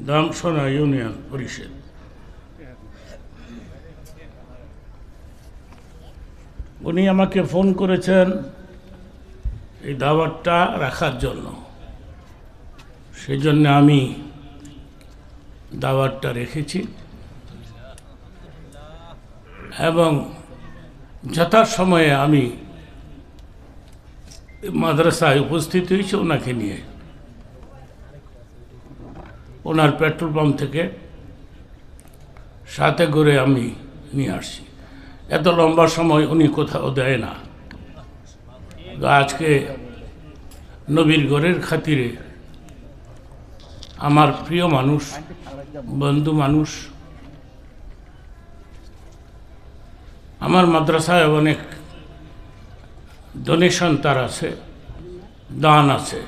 দামসোনা union পরিষদ। উনি আমাকে ফোন করেছেন এই দাওয়াতটা রাখার জন্য, সেই জন্য আমি দাওয়াতটা রেখেছি এবং যথাসময়ে আমি মাদ্রাসায় উপস্থিত হয়েছি ওনাকে নিয়ে। ওনার পেট্রোল পাম্প থেকে সাথে করে আমি নিয়ে আসছি। এত লম্বা সময় উনি কোথাও দেয় না। আজকে নবীর ঘরের খাতিরে আমার প্রিয় মানুষ, বন্ধু মানুষ, আমার মাদ্রাসায় অনেক ডোনেশন তার আছে, দান আছে।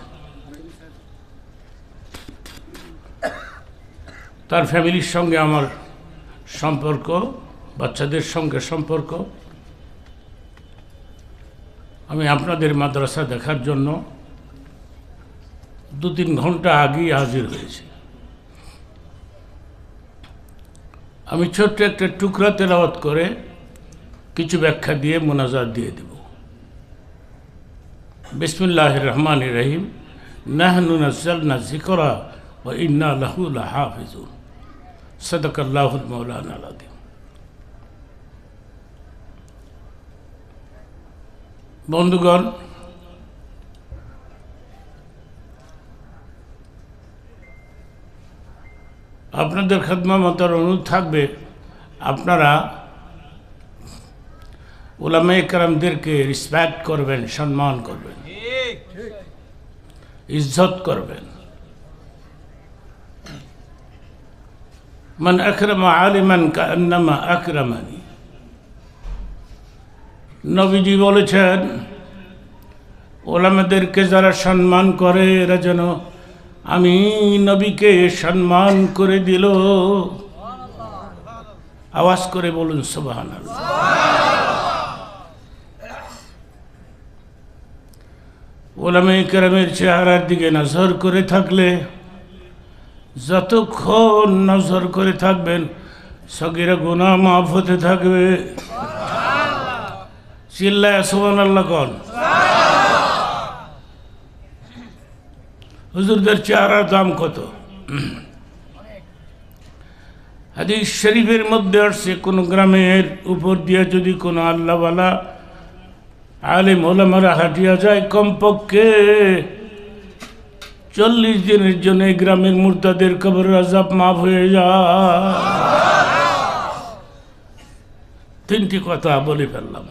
তার ফ্যামিলির সঙ্গে আমার সম্পর্ক, বাচ্চাদের সঙ্গে সম্পর্ক। আমি আপনাদের মাদ্রাসা দেখার জন্য 2-3 ঘন্টা আগেই হাজির হয়েছি। আমি ছোট্ট একটা টুকরা তেলাওয়াত করে কিছু ব্যাখ্যা দিয়ে মোনাজাত দিয়ে দেব। বিসমিল্লাহির রহমানির রহিম। নাহনু নাযালনা যিকরা ওয়া ইন্না লাহু লাহাফিজুন। সাদাকাল্লাহুল মাওলানাল আযীম। বন্ধুগণ, আপনাদের খেদমতের অনুরোধ থাকবে, আপনারা উলামায়ে কেরামদেরকে রেসপেক্ট করবেন, সম্মান করবেন, ইজ্জত করবেন। মান আকরামা আলিমান কাআন্নামা আকরামানি। নবীজি বলেছেন, ওলামাদেরকে যারা সম্মান করে এরা যেন আমি নবীকে সম্মান করে দিল। আওয়াজ করে বলুন সুবহানাল্লাহ। ওলামায়ে কেরামের চেহারার দিকে নজর করে থাকলে, যতক্ষণ নজর করে থাকবেন, সগীরা গুনাহ মাফ হতে থাকবে। চিল্লায় সুবহানাল্লাহ কোন। হুজুরদের চেহারার দাম কত? হাদিস শরীফের মধ্যে আসছে, কোন গ্রামের উপর দিয়ে যদি কোনো আল্লাহওয়ালা আলেম ওলামারা হাঁটিয়া যায়, কমপক্ষে 40 দিনের জন্য এই গ্রামের মুরতাদের কবরের আযাব মাফ হয়ে যায়। 3টি কথা বলে ফেললাম।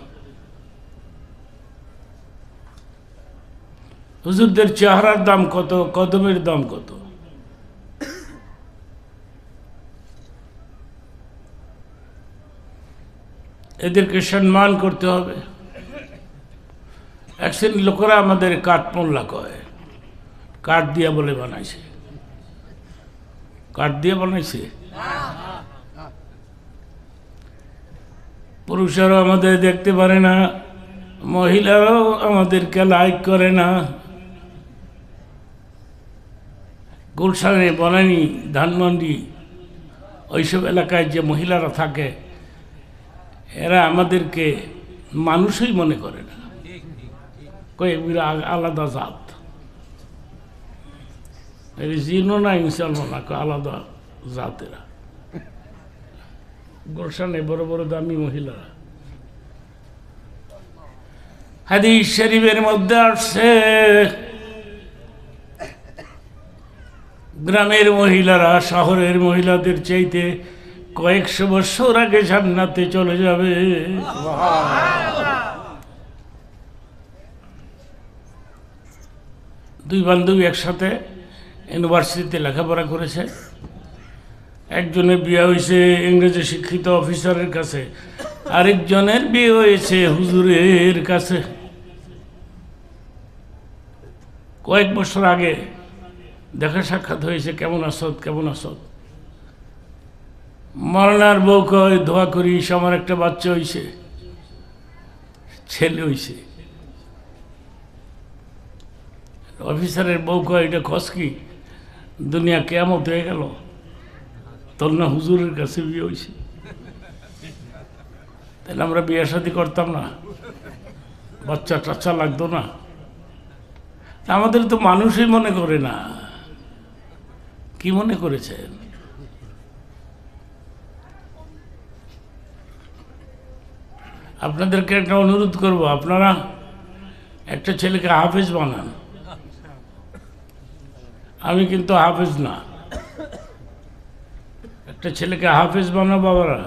হুজুরদের চেহারার দাম কত, কদমের দাম কত? এদেরকে সম্মান করতে হবে। এক শ্রেণীর লোকেরা আমাদের কাঠমোল্লা কয়, কাঠ দিয়া বলে বানাইছে, কাঠ দিয়ে বানাইছে। পুরুষেরাও আমাদের দেখতে পারে না, মহিলারাও আমাদেরকে লাইক করে না। গুলশানে, বনানী, ধানমন্ডি, ওইসব এলাকায় যে মহিলারা থাকে, এরা আমাদেরকে মানুষই মনে করে না, কয়েক আলাদা জাত। জিনও না, ইনশাল্লাহ না, আলাদা জাতেরা। গুলশানে বড় বড় দামি মহিলারা। হাদিস শরীফের মধ্যে আসছে, গ্রামের মহিলারা শহরের মহিলাদের চাইতে কয়েকশো বছর আগে জান্নাতে চলে যাবে। দুই বান্ধবী একসাথে ইউনিভার্সিটিতে লেখাপড়া করেছে। একজনের বিয়ে হয়েছে ইংরেজি শিক্ষিত অফিসারের কাছে, আরেকজনের বিয়ে হয়েছে হুজুরের কাছে। কয়েক বছর আগে দেখা সাক্ষাৎ হয়েছে, কেমন আসত কেমন আসত। মরনার বউ কয়, দোয়া করিস আমার একটা বাচ্চা হয়েছে, ছেলে হয়েছে। অফিসারের বউ কয়, এটা খস কি, দুনিয়া কেয়ামত হয়ে গেল। তোর না হুজুরের কাছে বিয়ে হয়েছে, তাহলে আমরা বিয়ে শাদী করতাম না, বাচ্চা টাচ্চা লাগতো না। আমাদের তো মানুষই মনে করে না। কি মনে করেছেন? আপনাদেরকে একটা অনুরোধ করব, আপনারা একটা ছেলেকে হাফেজ বানান। আমি কিন্তু হাফেজ না, একটা ছেলেকে হাফেজ বানাও বাবারা।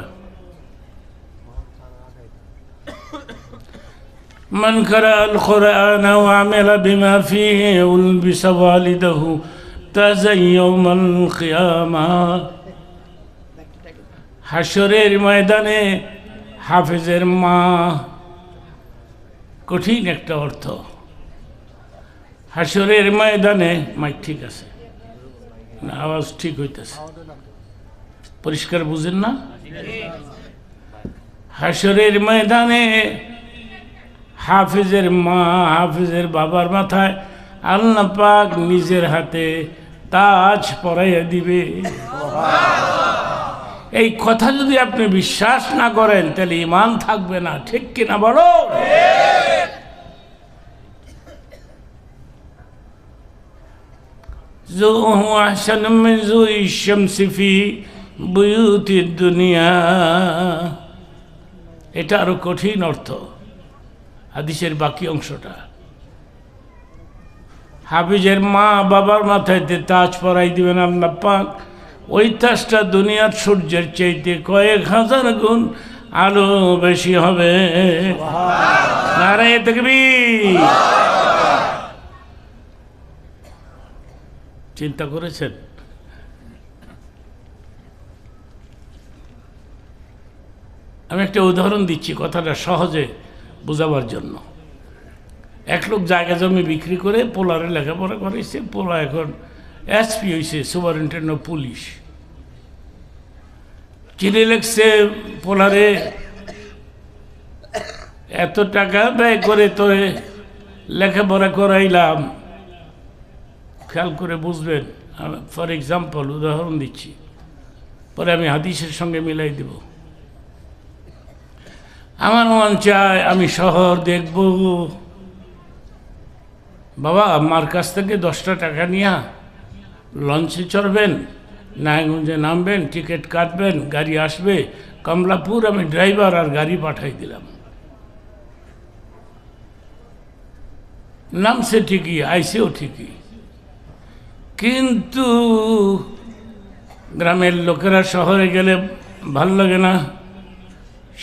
মান কারাআল কুরআন ওয়া আমিলা বিমা ফীহি উলবিসা ওয়ালিদাহু তাজা ইয়াউমাল কিয়ামাহ। হাশরের ময়দানে হাফেজের মা, কঠিন একটা অর্থ। হাশরের ময়দানে, মাইক ঠিক আছে না? আওয়াজ ঠিক হইতেছে? পরিষ্কার বুঝেন না? হাশরের ময়দানে হাফেজের মা, হাফেজের বাবার মাথায় আল্লাহ পাক নিজের হাতে তাজ পরাইয়া দিবে। এই কথা যদি আপনি বিশ্বাস না করেন তাহলে ঈমান থাকবে না, ঠিক কিনা বলো? জুহু আহসানু মিন জুই শামসি ফি বুয়ুতিদ দুনিয়া। এটা আরো কঠিন অর্থ হাদিসের বাকি অংশটা। হাফিজের মা বাবার মাথায় তাজ পরাই দিবেন আল্লাহ পাক। ওই তাজটা দুনিয়ার সূর্যের চাইতে কয়েক হাজার গুণ আলো বেশি হবে। নারায়ে তাকবীর। চিন্তা করেছেন? আমি একটা উদাহরণ দিচ্ছি কথাটা সহজে বোঝাবার জন্য। এক লোক জায়গা জমি বিক্রি করে পোলারে লেখাপড়া করেছে। পোলা এখন এসপি হয়েছে, সুপারিনটেন্ডেন্ট অফ পুলিশ। চিঠি লিখছে পোলারে, এত টাকা ব্যয় করে তোরে লেখাপড়া করাইলাম। খেয়াল করে বুঝবেন, ফর এক্সাম্পল উদাহরণ দিচ্ছি, পরে আমি হাদিসের সঙ্গে মিলাই দেব। আমার মন চায় আমি শহর দেখব। বাবা, আমার কাছ থেকে 10টা টাকা নিয়ে লঞ্চে চড়বেন, নারায়ণগঞ্জে নামবেন, টিকিট কাটবেন, গাড়ি আসবে কমলাপুর, আমি ড্রাইভার আর গাড়ি পাঠাই দিলাম। নামছে ঠিকই, আইসেও ঠিকই, কিন্তু গ্রামের লোকেরা শহরে গেলে ভাল লাগে না।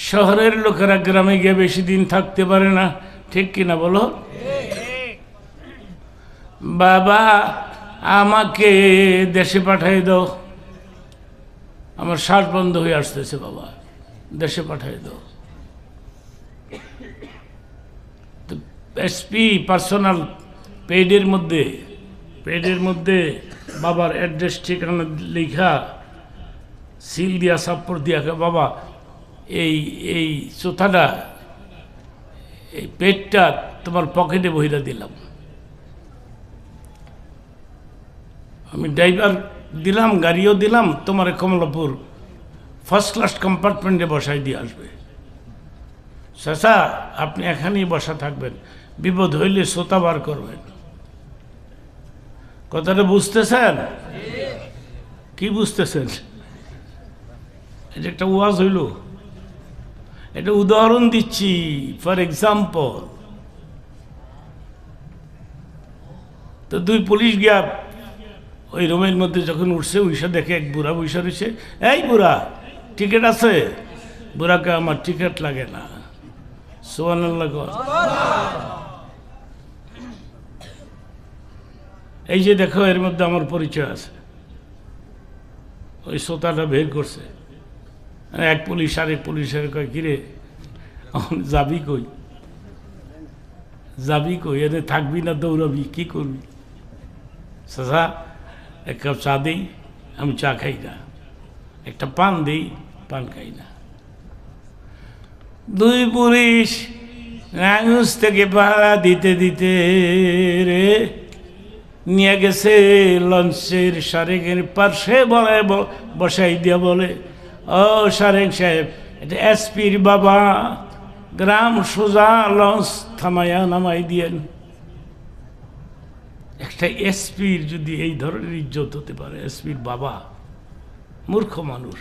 শহরের লোকেরা গ্রামে গিয়ে বেশি দিন থাকতে পারে না, ঠিক কিনা বলো? বাবা, আমাকে দেশে পাঠাই দাও, আমার শ্বাস বন্ধ হয়ে আসতেছে, বাবা দেশে পাঠাই দাও। এসপি পার্সোনাল পেডের মধ্যে বাবার অ্যাড্রেস ঠিকানা লেখা, সিল দিয়া সাপ্পর দিয়া, বাবা এই চোথাটা, এই পেটটা তোমার পকেটে বহিরা দিলাম। আমি ড্রাইভার দিলাম, গাড়িও দিলাম, তোমার কমলাপুর ফার্স্ট ক্লাস কম্পার্টমেন্টে বসাই দিয়ে আসবে। চাচা, আপনি এখানেই বসা থাকবেন, বিপদ হইলে শ্রোতা বার করবেন। কথাটা বুঝতেছেন? কি বুঝতেছেন? এটা একটা ওয়াজ হইল, এটা উদাহরণ দিচ্ছি ফর এক্সাম্পল। তো 2 পুলিশ গিয়া ওই রুমের মধ্যে যখন উঠছে, উইসা দেখে এক বুড়া বৈশা রয়েছে। এই বুড়া, টিকিট আছে? বুড়াকে, আমার টিকিট লাগে না। সুবহানাল্লাহ। এই যে দেখো, এর মধ্যে আমার পরিচয় আছে। ওই শ্রোতাটা বের করছে। এক পুলিশ আরেক পুলিশের কয়, কিরে যাবি কই? যাবি কই? এনে থাকবি না দৌড়াবি? কি করবি? চাচা, 1 কাপ চা দিই, আমি চা খাই না। একটা পান দিই, পান খাই না। 2 পুলিশ নাঙ্গুস থেকে পাহারা দিতে দিতে রে নিয়ে গেছে লঞ্চের সারেঙের পার্শ্বে বসাই দিয়া বলে, ও সারেং সাহেব, এটা এসপির বাবা, গ্রাম সোজা লঞ্চ থামাইয়া নামাই দিয়েন। একটা এসপির যদি এই ধরনের ইজ্জত হতে পারে, এসপির বাবা, মূর্খ মানুষ।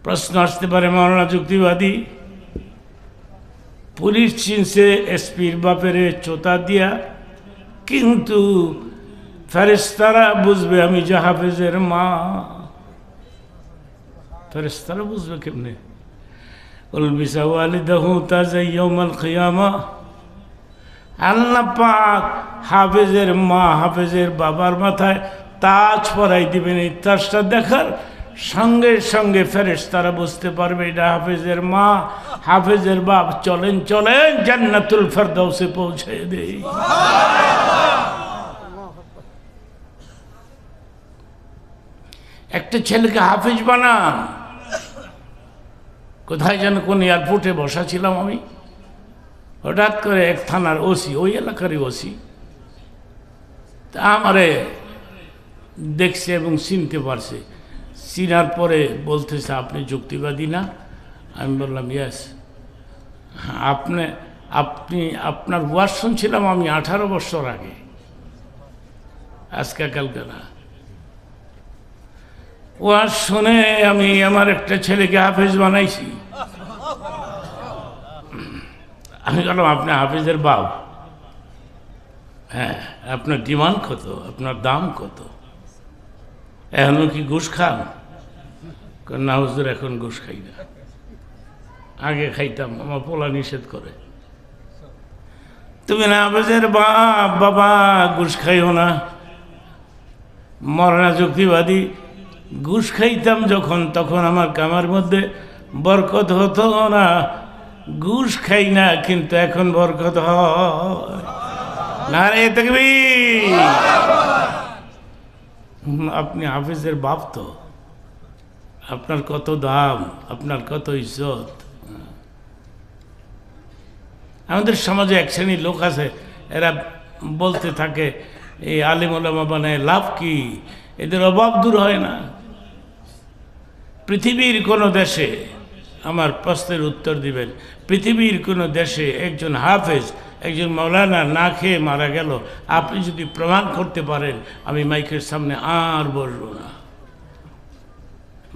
প্রশ্ন আসতে পারে, মাওলানা যুক্তিবাদী, পুলিশ চিনছে এসপির বাপেরে চোতা দিয়া, কিন্তু ফেরেশতারা বুঝবে আমি যে হাফেজের মা। ফেরেশতারা বুঝবে কেমনে? উলবিসা ওয়ালিদাহু তাজা ইয়াউমাল কিয়ামাহ। আল্লাহ পাক হাফেজের মা, হাফেজের বাবার মাথায় তাজ পরাই দিবেন। এই তাজটা দেখার সঙ্গে সঙ্গে ফেরেশতারা বুঝতে পারবে এটা হাফেজের মা, হাফেজের বাপ। চলেন চলেন জান্নাতুল ফেরদাউসে পৌঁছে দেই। একটা ছেলেকে হাফেজ বানান। কোথায় যেন কোন এয়ারপোর্টে বসা ছিলাম আমি, হঠাৎ করে এক থানার ওসি, ওই এলাকারই ওসি, তা আমারে দেখছে এবং চিনতে পারছে। চিনার পরে বলতেছে, আপনি যুক্তিবাদী না? আমি বললাম, ইয়েস। আপনার ওয়াজ শুনছিলাম আমি 18 বছর আগে, আজকালকে না। ওয়াজ শুনে আমি আমার একটা ছেলেকে হাফেজ বানাইছি। আমি বললাম, আপনি হাফেজের বাপ? হ্যাঁ। আপনার ডিমান্ড কত? আপনার দাম কত? এখনো কি ঘুষ খান? না হুজুর, এখন ঘুষ খাই না, আগে খাইতাম, আমার পোলা নিষেধ করে। তুমি না হাফেজের বাপ, বাবা ঘুষ খাইও না। মরনা যুক্তিবাদী, ঘুষ খাইতাম যখন, তখন আমার কামার মধ্যে বরকত হতো না। ঘুষ খাই না, কিন্তু এখন বরকত হয়। নারে তাকবীর। আপনি হাফেজের বাপ, তো আপনার কত দাম, আপনার কত ইজ্জত। আমাদের সমাজে এক শ্রেণীর লোক আছে, এরা বলতে থাকে এই আলিম ওলামা বানায় লাভ কি, এদের অভাব দূর হয় না। পৃথিবীর কোনো দেশে, আমার প্রশ্নের উত্তর দিবেন, পৃথিবীর কোনো দেশে একজন হাফেজ, একজন মৌলানা না খেয়ে মারা গেল, আপনি যদি প্রমাণ করতে পারেন, আমি মাইকের সামনে আর বলবো না।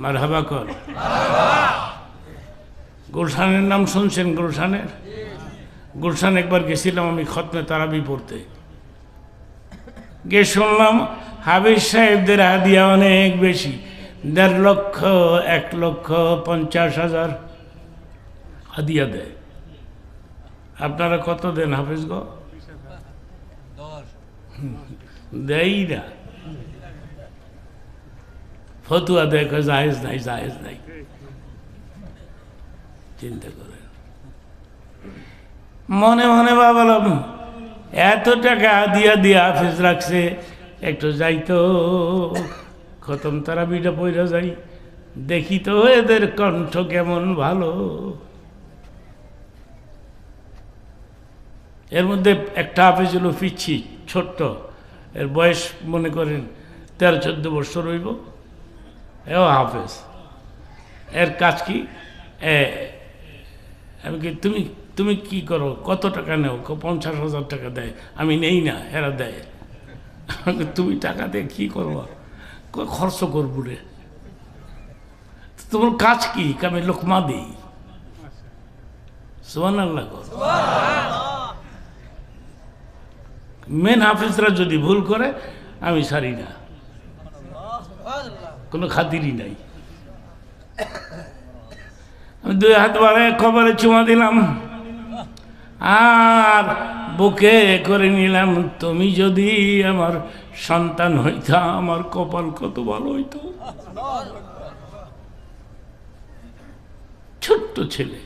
মারহাবা কর। গুলশানের নাম শুনছেন? গুলশানের, গুলশান একবার গেছিলাম আমি খতমে তারাবি পড়তে। গিয়ে শুনলাম হাফেজ সাহেবদের হাদিয়া অনেক বেশি, 1.5 লক্ষ 1,50,000 হাদিয়া দেয়। আপনারা কত দেন হাফেজ গো? দেই না, ফতুয়া দেখো জায়েজ নাই, জায়েজ নাই। চিন্তা করেন, মনে মনে ভাবলাম এত টাকা দিয়া দিয়া হাফেজ রাখছে, একটু যাইতো খতম তারাবিটা পইরা যাই, দেখি তো এদের কণ্ঠ কেমন ভালো। এর মধ্যে একটা হাফেজ হলো পিচ্ছি, ছোট্ট, এর বয়স মনে করেন 13-14 বছর হইব, এও হাফেজ। এর কাজ কি? আমি কি, তুমি কি করো, কত টাকা নেও? 50,000 টাকা দেয়। আমি নেই না, এরা দেয়। তুমি টাকা দিয়ে কি করবো? খরচ করবো রে। তোমার কাজ কি? আমি লোকমা দিই। সুবহানাল্লাহ। মেন হাফিজরা যদি ভুল করে আমি ছাড়ি না, কোনো খাতিরই নাই। আমি 2 হাত বাড়ে কবরে চুমা দিলাম আর বুকে করে নিলাম, তুমি যদি আমার সন্তান হইতা, আমার কপাল কত ভালো হইতো। ছোট্ট ছেলে,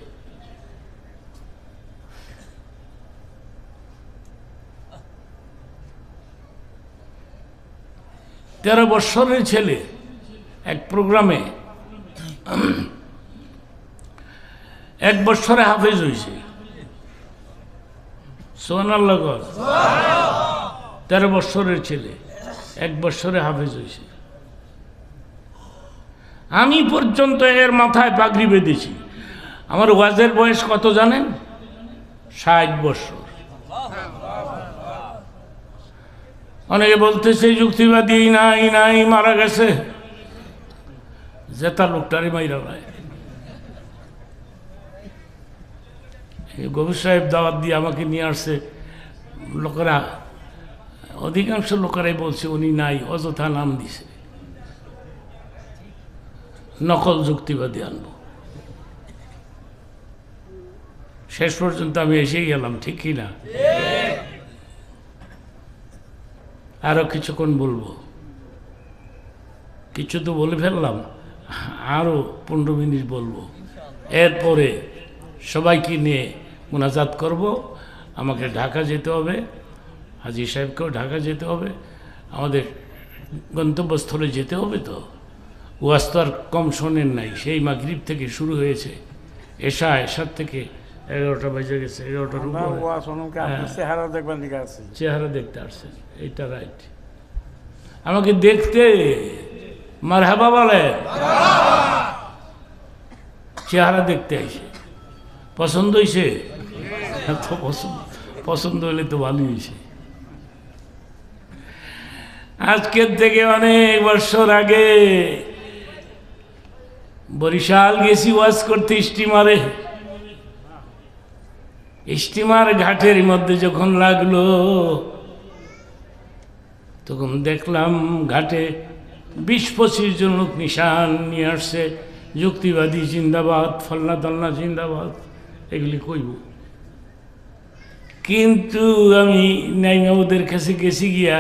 তেরো বৎসরের ছেলে, এক প্রোগ্রামে 1 বৎসরে হাফেজ হয়েছে। সুবহানাল্লাহ। 13 বছরের ছেলে 1 বছরে হাফেজ হয়েছে। আমি পর্যন্ত এর মাথায় পাগড়ি বেঁধেছি। আমার ওয়াজের বয়স কত জানেন? 60 বছর। অনেকে বলতেছে যুক্তিবাদী নাই নাই মারা গেছে, জেতা লোকটারে মাইরা নাই। গভীর সাহেব দাওয়াত দিয়ে আমাকে নিয়ে আসছে, লোকেরা অধিকাংশ লোকেরাই বলছে উনি নাই, অযথা নাম দিছে, নকল যুক্তিবাদী আনবো। শেষ পর্যন্ত আমি এসেই গেলাম, ঠিক কিনা? আরো কিছুক্ষণ বলবো, কিছু তো বলে ফেললাম, আরো 15 মিনিট বলবো। এরপরে সবাইকে নিয়ে মোনাজাত করব। আমাকে ঢাকা যেতে হবে, হাজী সাহেবকেও ঢাকা যেতে হবে, আমাদের গন্তব্যস্থলে যেতে হবে। তো ওয়াজ তো আর কম শোনেন নাই, সেই মাগরিব থেকে শুরু হয়েছে, এশার থেকে 11টা বেজে গেছে, 11টার উপরে চেহারা দেখতে আসছেন, এইটা রাইট। আমাকে দেখতে মারহাবা বলে, চেহারা দেখতে আইছে, পছন্দ হয়েছে? তো পছন্দ হলে তো ভালোই হয়েছে। আজকের থেকে অনেক বছর আগে বরিশাল গেছি ওয়াজ করতে স্টিমারে। স্টিমার ঘাটের মধ্যে যখন লাগলো তখন দেখলাম ঘাটে 20-25 জন লোক নিশান নিয়ে আসছে, যুক্তিবাদী জিন্দাবাদ, ফল্লা তল্লা জিন্দাবাদ, এগুলি কইব। কিন্তু আমি নাইমা ওদের কাছে গেছি, গিয়া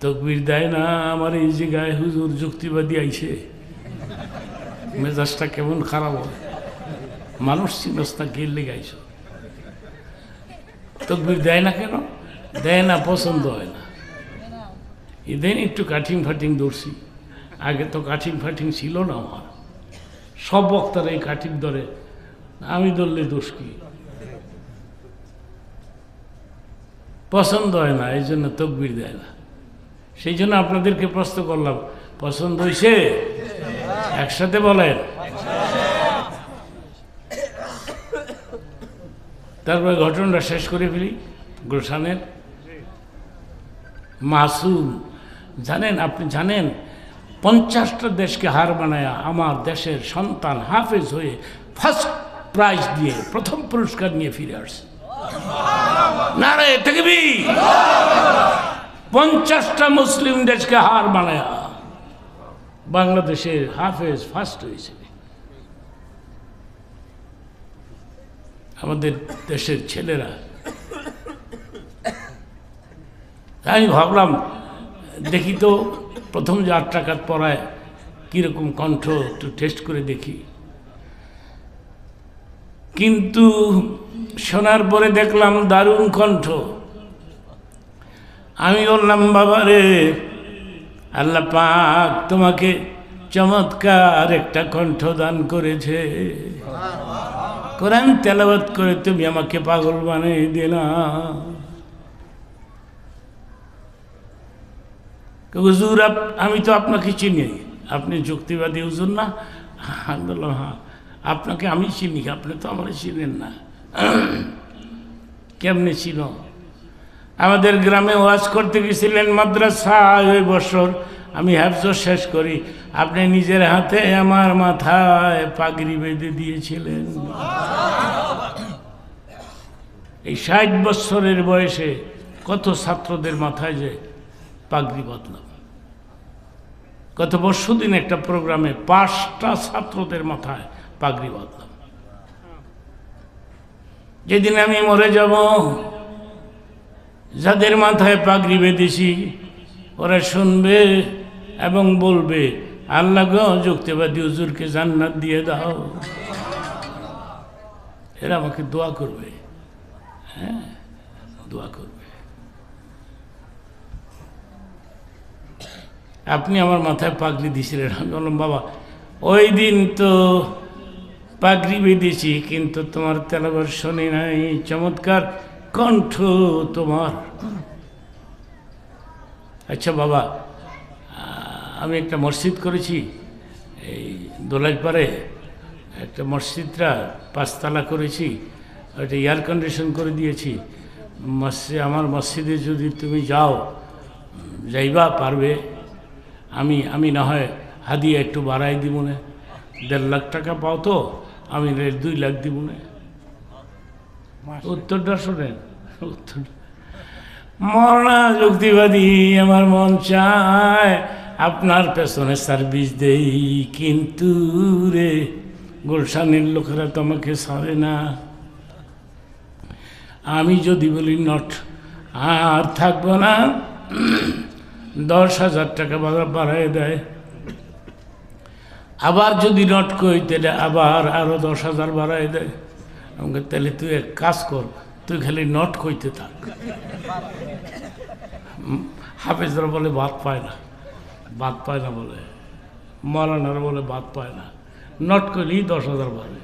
তকবির দেয় না, আমার এই জায়গায় হুজুর যুক্তিবাদী আইছে, মেজাজটা কেমন খারাপ হয়। মানুষ চিনস্তা গেলে গাইছ, তকবির দেয় না কেন? দেয় না, পছন্দ হয় না। এদিন একটু কাঠিং ফাটিং ধরছি, আগে তো কাঠিং ফাটিং ছিল না আমার। সব বক্তারা এই কাঠিং ধরে, আমি ধরলে দোষ কি? পছন্দ হয় না, এই জন্য তকবির দেয় না। সেই জন্য আপনাদেরকে প্রশ্ন করলাম, পছন্দ হয়েছে? একসাথে বলেন। তারপরে ঘটনাটা শেষ করে ফেলি। গুলশানের মাসুম, জানেন, আপনি জানেন 50টা দেশকে হার বানায়া আমার দেশের সন্তান হাফেজ হয়ে ফার্স্ট প্রাইজ দিয়ে প্রথম পুরস্কার নিয়ে ফিরে আসছে। নারে তাকবীর! 50টা মুসলিম দেশকে হার বানায়া বাংলাদেশের হাফেজ ফার্স্ট হয়েছে। আমাদের দেশের ছেলেরা, আমি ভাবলাম দেখি তো প্রথম যে 8 রাকাত পড়ায় কীরকম কণ্ঠ, একটু টেস্ট করে দেখি। কিন্তু শোনার পরে দেখলাম দারুণ কণ্ঠ। আমি বললাম, বাবা রে, আল্লাহ পাক তোমাকে চমৎকার একটা কণ্ঠ দান করেছে, কোরআন তেলাওয়াত করে তুমি আমাকে পাগল বানিয়ে দিলা। হুজুর, আমি তো আপনাকে চিনি, আপনি যুক্তিবাদী হুজুর না? আমি বললাম, হ্যাঁ। আপনাকে আমি চিনি, আপনি তো আমার চিনেন না। কেমনে ছিল? আমাদের গ্রামে ওয়াজ করতে গেছিলেন মাদ্রাসায়, ওই বছর আমি হাফজ শেষ করি, আপনি নিজের হাতে আমার মাথায় পাগড়ি বেঁধে দিয়েছিলেন। এই 60 বছরের বয়সে কত ছাত্রদের মাথায় যে পাগড়ি বাঁধলাম। গত পরশুদিন একটা প্রোগ্রামে 5টা ছাত্রদের মাথায় পাগড়ি বাঁধলাম। যেদিন আমি মরে যাব, যাদের মাথায় পাগড়ি বেঁধেছি ওরা শুনবে এবং বলবে, আল্লাহ গো, যুক্তিবাদী হুজুরকে জান্নাত দিয়ে দাও। এরা আমাকে দোয়া করবে, হ্যাঁ, দোয়া করবে। আপনি আমার মাথায় পাগড়ি দিয়েছিলেন। আমি বললাম, বাবা, ওই দিন তো পাগড়ি বেঁধেছি, কিন্তু তোমার তেলাওয়াত শুনি নাই, চমৎকার কণ্ঠ তোমার। আচ্ছা বাবা, আমি একটা মসজিদ করেছি এই দোলাইপাড়ে, একটা মসজিদটা 5 তলা করেছি, ওইটা এয়ার কন্ডিশন করে দিয়েছি। আমার মসজিদে যদি তুমি যাইবা পারবে, আমি না হয় হাদিয়া একটু বাড়াই দিব না, 1.5 লাখ টাকা পাও তো, আমি 2 লাখ দিব না। উত্তরটা শোনেন, উত্তর মরনা যুক্তিবাদী, আমার মন চায় আপনার পেছনে সার্ভিস দেই, কিন্তু রে গুলশানের লোকেরা তোমাকে ছাড়ে না। আমি যদি বলি নট, আর থাকবো না, 10,000 টাকা বাড়ায় দেয়। আবার যদি নট কই তাহলে আবার আরো 10,000 বাড়ায় দেয়। আমাকে তাহলে তুই এক কাজ কর, তুই খালি নট কইতে থাক। হাফেজরা বলে ভাত পায় না, ভাত পায় না বলে, মৌলানারা বলে ভাত পায় না, নট করলেই 10,000 বাড়ে।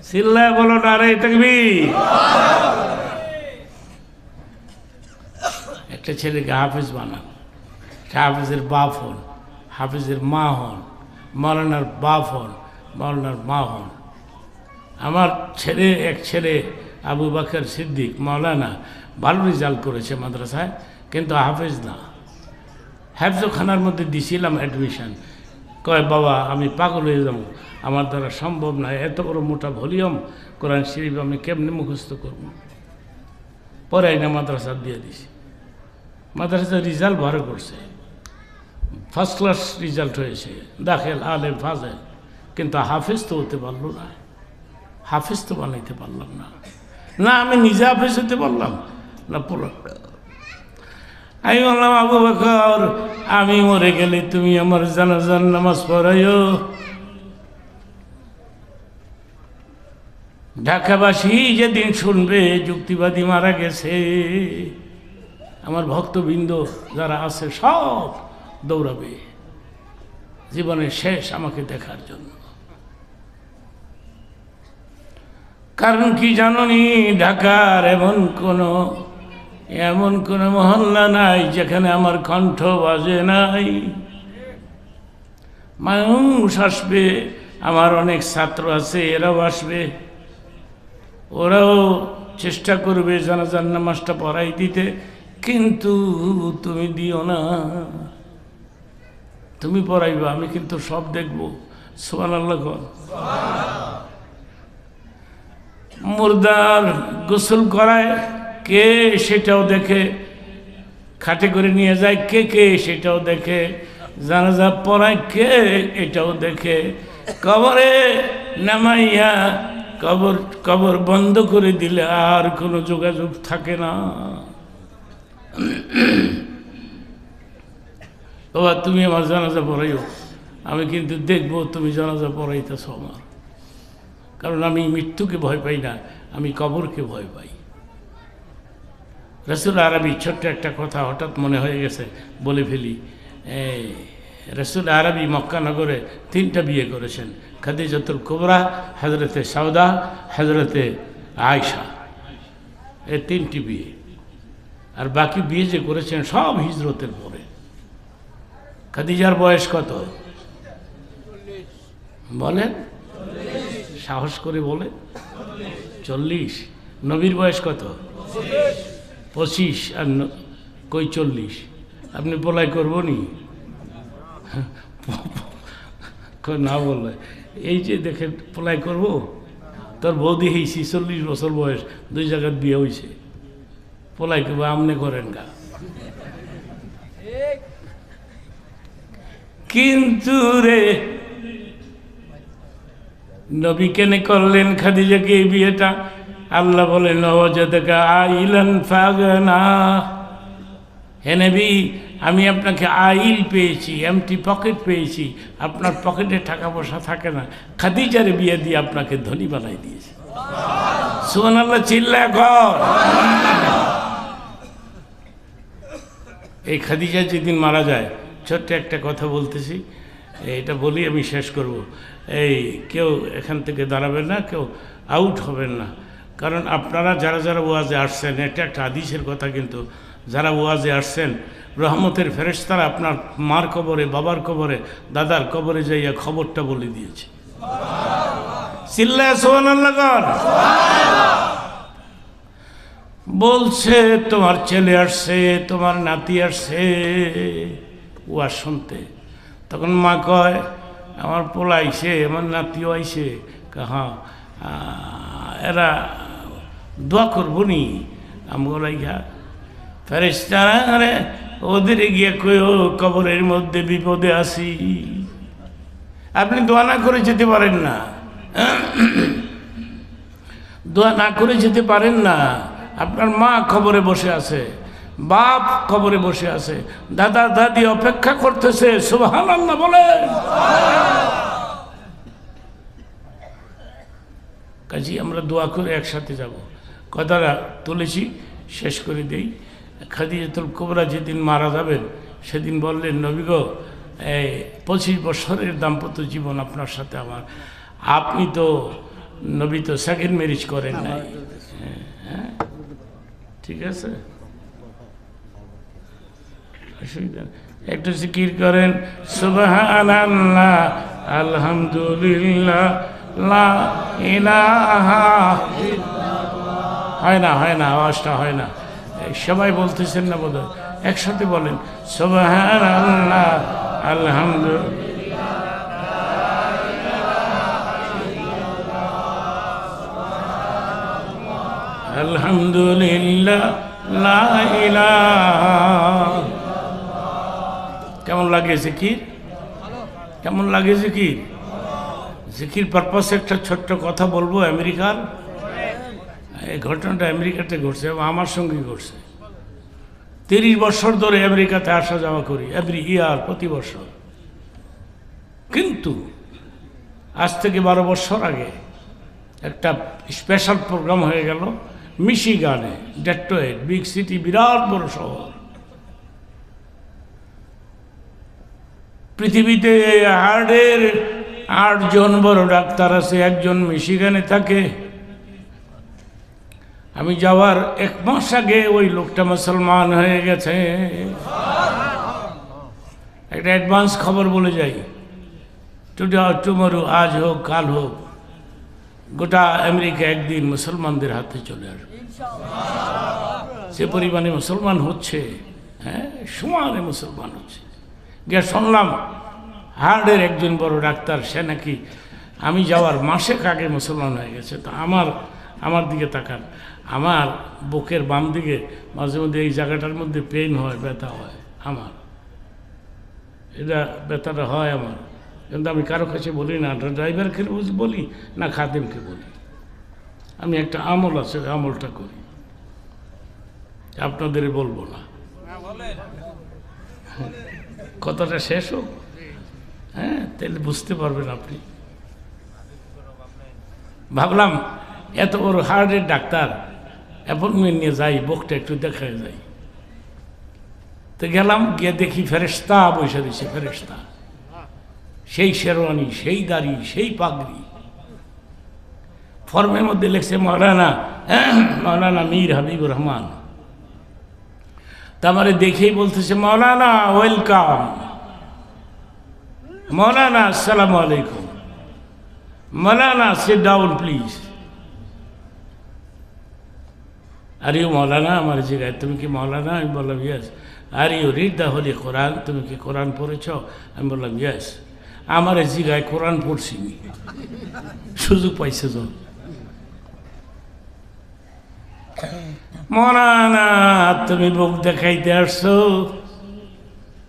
চিল্লায় বলো না রে তাকবীর। একটা ছেলেকে হাফেজ বানান, হাফেজের বাপ হন, হাফেজের মা হন, মৌলানার বাপ হন, মৌলানার মা হন। আমার এক ছেলে আবু বকর সিদ্দিক মৌলানা, ভালো রেজাল্ট করেছে মাদ্রাসায়, কিন্তু হাফেজ না। হেফজখানার মধ্যে দিছিলাম অ্যাডমিশন, কয় বাবা আমি পাগল হয়ে যাব, আমার দ্বারা সম্ভব নয়, এত বড় মোটা ভলিউম কোরআন শরীফ আমি কেমনে মুখস্থ করব। পরে আইনা মাদ্রাসা দিয়ে দিছি, মাদ্রাসার রেজাল্ট ভালো করছে, ফার্স্ট ক্লাস রেজাল্ট হয়েছে, দাখিল আলেম ফাজেল, কিন্তু হাফেজ তো হতে পারলো না, হাফেজ তো বানাইতে পারলাম না। না আমি নিজে হাফেজ হতে পারলাম না, পুরো আমি বললাম আবু বকর, আমি মরে গেলে তুমি আমার জানাজার নামাজ পড়াইও। ঢাকাবাসী যেদিন শুনবে যুক্তিবাদী মারা গেছে, আমার ভক্তবৃন্দ যারা আছে সব দৌড়াবে জীবনের শেষ আমাকে দেখার জন্য। কারণ কি জানি, ঢাকার এমন কোন মহল্লা নাই যেখানে আমার কণ্ঠ বাজে নাই। মানুষ আসবে, আমার অনেক ছাত্র আছে, এরাও আসবে, ওরাও চেষ্টা করবে জানাজার নামাজটা পড়াই দিতে, কিন্তু তুমি দিও না, তুমি পড়াইবা, আমি কিন্তু সব দেখবো। সুবহানাল্লাহ। মুর্দার গোসল করায় কে সেটাও দেখে, খাটে করে নিয়ে যায় কে সেটাও দেখে, জানাজা পড়ায় কে এটাও দেখে, কবরে নামাইয়া কবর বন্ধ করে দিলে আর কোনো যোগাযোগ থাকে না। বাবা তুমি আমার জানাজা পড়াইও, আমি কিন্তু দেখবো তুমি জানাজা পড়াইতেছ আমার, কারণ আমি মৃত্যুকে ভয় পাই না, আমি কবরকে ভয় পাই। রসুল আরবি, ছোট্ট একটা কথা হঠাৎ মনে হয়ে গেছে বলে ফেলি। রসুল আরবি মক্কা নগরে 3টা বিয়ে করেছেন, খাদিজাতুল কুবরা, হজরতে সৌদা, হজরতে আয়সা, এই 3টি বিয়ে। আর বাকি বিয়ে যে করেছেন সব হিজরতের পরে। খাদিজার বয়স কত বলেন? সাহস করে বলে 40। নবীর বয়স কত? 25। আর কই 40? আপনি পলাই করবো নি না বললে, এই যে দেখেন পলাই করব, তোর বৌদি হয়েছি 40 বছর বয়স, 2 জায়গার বিয়ে হয়েছে, পলাই করবো, আমনে করেন গা। কিন্তু রে নবী কেনে করলেন খাদিজাকে এই বিয়েটা? আল্লাহ বলেন ওয়াজাদাকা আইলান ফাগনা, হে নবী আমি আপনাকে আইল পেয়েছি, এমটি পকেট পেয়েছি, আপনার পকেটে টাকা পয়সা থাকে না, খাদিজার বিয়ে দিয়ে আপনাকে ধনী বানাই দিয়েছি। সুবহানাল্লাহ, চিল্লায় কর। এই খাদিজা যেদিন মারা যায়, ছোট্ট একটা কথা বলতেছি, এটা বলি আমি শেষ করব। এই কেউ এখান থেকে দাঁড়াবেন না, কেউ আউট হবেন না, কারণ আপনারা যারা যারা ওয়াজে আসছেন, এটা একটা হাদিসের কথা, কিন্তু যারা ওয়াজে আসছেন, রহমতের ফেরেশতারা আপনার মার কবরে, বাবার কবরে, দাদার কবরে যাইয়া খবরটা বলে দিয়েছে। চিল্লায় সুবহানাল্লাহ কর। বলছে তোমার ছেলে আসছে, তোমার নাতি আসছে ওয়াজ শুনতে। তখন মা কয় আমার পোলা আইছে, আমার নাতিও আইছে। হ্যাঁ, এরা দোয়া করবো নি আমগোলাই ঘা। ফেরেশতারা আরে ওদের গিয়ে কই ও কবরের মধ্যে বিপদে আসি, আপনি দোয়া না করে যেতে পারেন না, দোয়া না করে যেতে পারেন না। আপনার মা কবরে বসে আছে, বাপ কবরে বসে আছে, দাদা দাদি অপেক্ষা করতেছে। সুবহানাল্লাহ বলেন। কাজী আমরা দোয়া করে একসাথে যাব। কথাটা তুলেছি, শেষ করে দেই। খাদিজাতুল কুবরা যেদিন মারা যাবেন সেদিন বললেন, নবী গো, এই 25 বছরের দাম্পত্য জীবন আপনার সাথে আমার, আপনি তো নবী তো সেকেন্ড ম্যারেজ করেন নাই। হ্যাঁ ঠিক আছে, অসুবিধা নেই। একটু জিকির করেন সুবহানাল্লাহ আলহামদুলিল্লাহ লা ইলাহা। হয় না, হয় না, আওয়াজটা হয় না। সবাই বলতেছেন না বোধহয়, একসাথে বলেন সুবহানাল্লাহ আলহামদুলিল্লাহ। আলহামদুলিল্লাহ লা ইলাহা। কেমন লাগে জিকির? কেমন লাগে জিকির? জিকির পারপাসে একটা ছোট্ট কথা বলবো। আমেরিকার এই ঘটনাটা আমেরিকাতে ঘটছে এবং আমার সঙ্গে ঘটছে। 30 বছর ধরে আমেরিকাতে আসা যাওয়া করি, এভরি ইয়ার, প্রতি বছর। কিন্তু আজ থেকে 12 বছর আগে একটা স্পেশাল প্রোগ্রাম হয়ে গেল মিশিগানে, ডেট্রয়েট, বিগ সিটি, বিরাট বড় শহর। পৃথিবীতে হার্টের 8 জন বড় ডাক্তার আছে, একজন মিশিগানে থাকে। আমি যাওয়ার 1 মাস আগে ওই লোকটা মুসলমান হয়ে গেছে। একটা অ্যাডভান্স খবর বলে যাই, টুডে অর টুমরো, আজ হোক কাল হোক, গোটা আমেরিকা একদিন মুসলমানদের হাতে চলে আসবে। সে পরিমাণে মুসলমান হচ্ছে, হ্যাঁ সমানে মুসলমান হচ্ছে। গিয়ে শুনলাম হার্টের একজন বড় ডাক্তার, সে নাকি আমি যাওয়ার মাসেক আগে মুসলমান হয়ে গেছে। তো আমার দিকে তাকান, আমার বুকের বাম দিকে মাঝে মধ্যে এই জায়গাটার মধ্যে পেইন হয়, ব্যথা হয় আমার, এটা ব্যথাটা হয় আমার। কিন্তু আমি কারো কাছে বলি না, ড্রাইভারকে বলি না খাদেমকে বলি। আমি একটা আমল আছে, আমলটা করি, আপনাদের বলবো না। কথাটা শেষ হোক, হ্যাঁ তাহলে বুঝতে পারবেন আপনি। ভাবলাম এত বড় হার্টের ডাক্তার, অ্যাপয়েন্টমেন্ট নিয়ে যাই, বুকটা একটু দেখায় যাই। তো গেলাম, গিয়ে দেখি ফেরেশতা বসে দিছে। ফেরেশতা, সেই শেরওয়ানি, সেই দাড়ি, সেই পাগড়ি। ফর্মের মধ্যে লিখছে মাওলানা মীর হাবিবুর রহমান। তা আমারে দেখেই বলতেছে, মাওলানা ওয়েলকাম, মাওলানা আসসালামু আলাইকুম, মাওলানা sit down please. Are you মাওলানা? আমার জিজ্ঞাসা, তুমি কি মাওলানা? আমি বললাম yes. Are you read the holy Quran? তুমি কি কোরআন পড়েছ? আমি বললাম ইয়েস। আমার জিগায় কোরআন পড়ছিনি, সুযোগ পাইছে তো। মাওলানা তুমি বুক দেখাইতে আসছো,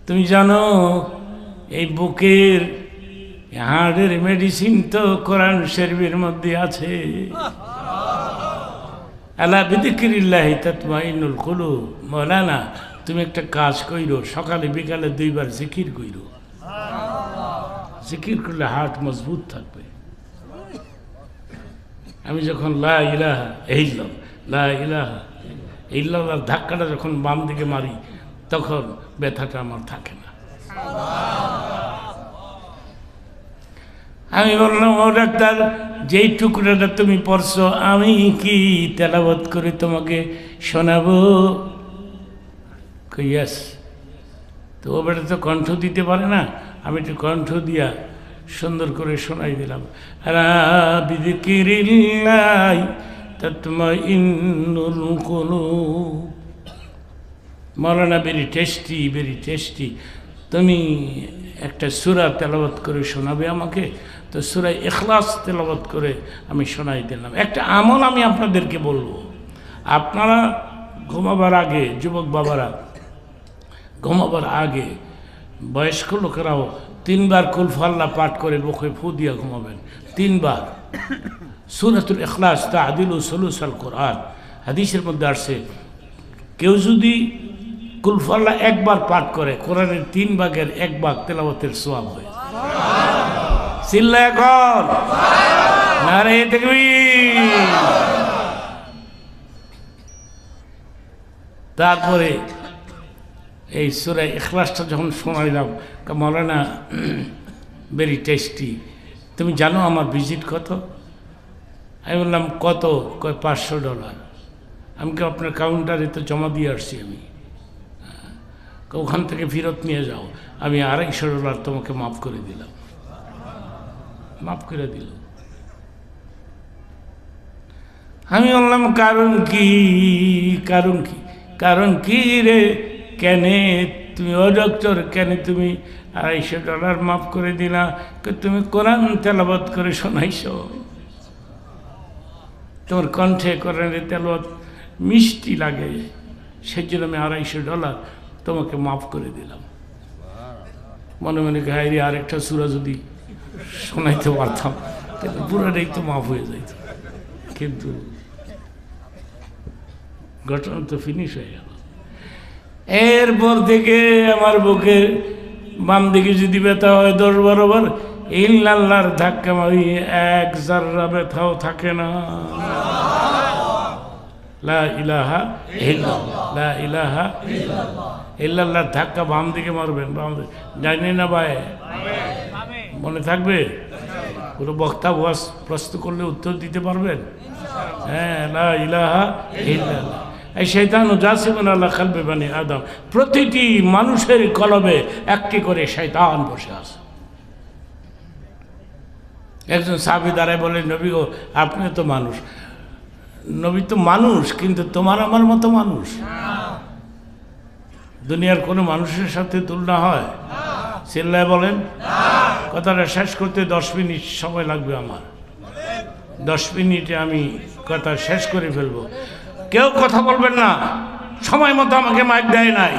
তুমি জানো এই বুকের হার্টের মেডিসিন তো কোরআন শরীফের মধ্যে আছে। আলা বিযিকরিল্লাহি তাতমাইন্নুল কুলুব। মাওলানা তুমি একটা কাজ কইরো, সকালে বিকালে 2 বার জিকির কইরো। জিকির করলে হার্ট মজবুত থাকবে। আমি যখন লা ইলাহা ইল্লাল্লাহ, লা ইলাহা ইল্লাল্লাহর ধাক্কাটা যখন বাম দিকে মারি, তখন ব্যথাটা আমার থাকে না। আমি বললাম, ও ডাক্তার, যেই টুকরাটা তুমি পড়ছো আমি কি তেলাওয়াত করে তোমাকে শোনাবো? ইয়াস। তো ও বেটা তো কণ্ঠ দিতে পারে না, আমি একটু কণ্ঠ দিয়া সুন্দর করে শোনাই দিলাম। আলা বিযিকিরিল্লাহি তাতমাইন্নুল কুলুব। মৌলানা, ভেরি টেস্টি। তুমি একটা সূরা তেলাওয়াত করে শোনাবে আমাকে? তো সূরা ইখলাস তেলাওয়াত করে আমি শোনাই দিলাম। একটা আমল আমি আপনাদেরকে বলবো, আপনারা ঘুমাবার আগে, যুবক বাবারা ঘুমাবার আগে, বয়স্ক লোকেরাও 3 বার কুল ফাল্লাহ পাঠ করে মুখে ফু দিয়া ঘুমাবেন। 3 বার। সূরাতুল ইখলাস তা'দিলু সুলুসাল কোরআন। হাদিসের মধ্যে আসছে, কেউ যদি কুল ফাল্লাহ 1 বার পাঠ করে, কোরআনের 3 ভাগের 1 ভাগ তেলাওয়াতের সওয়াব হয়। চিল্লায় কর নারে তাকবীর। তারপরে এই সূরা ইখলাসটা যখন শোনাইলাম, মৌলানা ভেরি টেস্টি, তুমি জানো আমার ভিজিট কত? আমি বললাম কত? কয় $500। আমি কি আপনার কাউন্টারে তো জমা দিয়ে আসছি আমি, ওখান থেকে ফেরত নিয়ে যাও, আমি $250 তোমাকে মাফ করে দিলাম। মাফ করে দিল। আমি বললাম কারণ কি রে, কেনে তুমি ও ডক্টর, কেন তুমি $250 মাফ করে দিলা? তুমি কোরআন তেলাওয়াত করে শোনাইছ, তোমার কণ্ঠে কোরআনের তেলাওয়াত মিষ্টি লাগে, সেই জন্য আমি $250 তোমাকে মাফ করে দিলাম। মনে মনে গায়ে আরেকটা সূরা যদি শোনাইতে পারতাম তাহলে পুরাটাই তো মাফ হয়ে যাইত, কিন্তু ঘটনা তো ফিনিশ হয়ে গেল। এরপর থেকে আমার বুকে বাম দিকে যদি ব্যথা হয় 10-12 বার, ইল্লাল্লাহর ধাক্কা মারি 1 জাররা ব্যথাও থাকে না। লা ইলাহা ইল্লাল্লাহ, লা ইলাহা ইল্লাল্লাহর ধাক্কা বাম দিকে মারবেন, বাম দিকে। জানি না ভাই, মনে থাকবে? পুরো বক্তা ওয়াজ প্রশ্ন করলে উত্তর দিতে পারবেন? হ্যাঁ, লা ইলাহা ইল্লাল্লাহ। এই শয়তান জাসিমুন আলা কলবি বনি আদম, প্রতিটি মানুষের কলবে একটি করে শয়তান বসে আছে। একজন সাহাবী দাঁড়ায় বলে, নবী গো, আপনি তো মানুষ। নবী তো মানুষ, কিন্তু তোমার আমার মতো মানুষ? দুনিয়ার কোনো মানুষের সাথে তুলনা হয়? চিল্লায় বলেন। কথাটা শেষ করতে 10 মিনিট সময় লাগবে আমার। 10 মিনিটে আমি কথা শেষ করে ফেলবো। কেউ কথা বলবেন না, সময় মতো আমাকে মাইক দেয় নাই।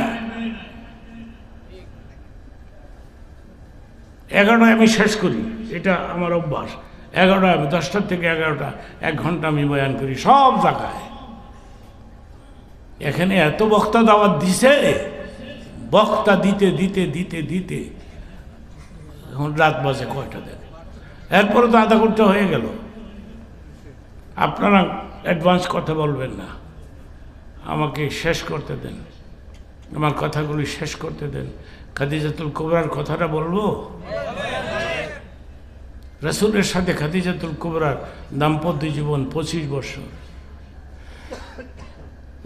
11টায় আমি শেষ করি, এটা আমার অভ্যাস। 11টায়, 10টা থেকে 11টা, 1 ঘন্টা আমি বয়ান করি সব জায়গায়। এখানে এত বক্তা দাওয়াত দিছে, বক্তা দিতে দিতে দিতে দিতে এখন রাত বাজে কয়টা দেবে। এরপরে তো আধা ঘন্টা হয়ে গেল। আপনারা অ্যাডভান্স কথা বলবেন না, আমাকে শেষ করতে দেন, আমার কথাগুলি শেষ করতে দেন। খাদিজাতুল কুবরার কথাটা বলবো। রাসূলের সাথে খাদিজাতুল কুবরার দাম্পত্য জীবন 25 বছর।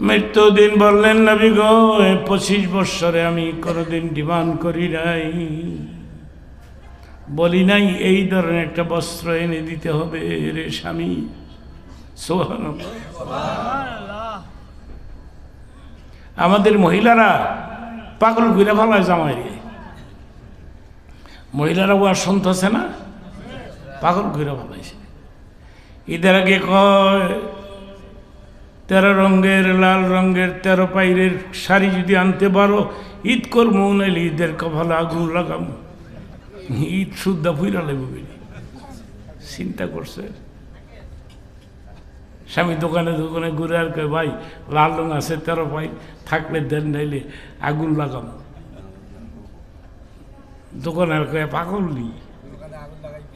মৃত্যুদিন বললেন, নবী গো, 25 বছরে আমি কোনোদিন ডিমান্ড করি নাই, বলি নাই এই ধরনের একটা বস্ত্র এনে দিতে হবে রে স্বামী। সুবহানাল্লাহ। আমাদের মহিলারা পাগল ঘুরে ফেলায় জামাই রে। মহিলারা ওয়াজ শুনতেছে না, পাগল ঘুরে ফেলাইছে। ঈদের আগে কয় 13 রঙের, লাল রঙের 13 পাইরের শাড়ি যদি আনতে পারো, ঈদ করবো, নাইলে ঈদের কপালে আগুন লাগাবো। ঈদ শুদ্ধা ফুইরা লাগবে। চিন্তা করছে। স্বামী দোকানে দোকানে ঘুরে আর কয়, ভাই লাল রঙ আছে 13 পাই, থাকলে দেন, নাইলে আগুন লাগাবো। দোকানে আর কয়, পাগল নি,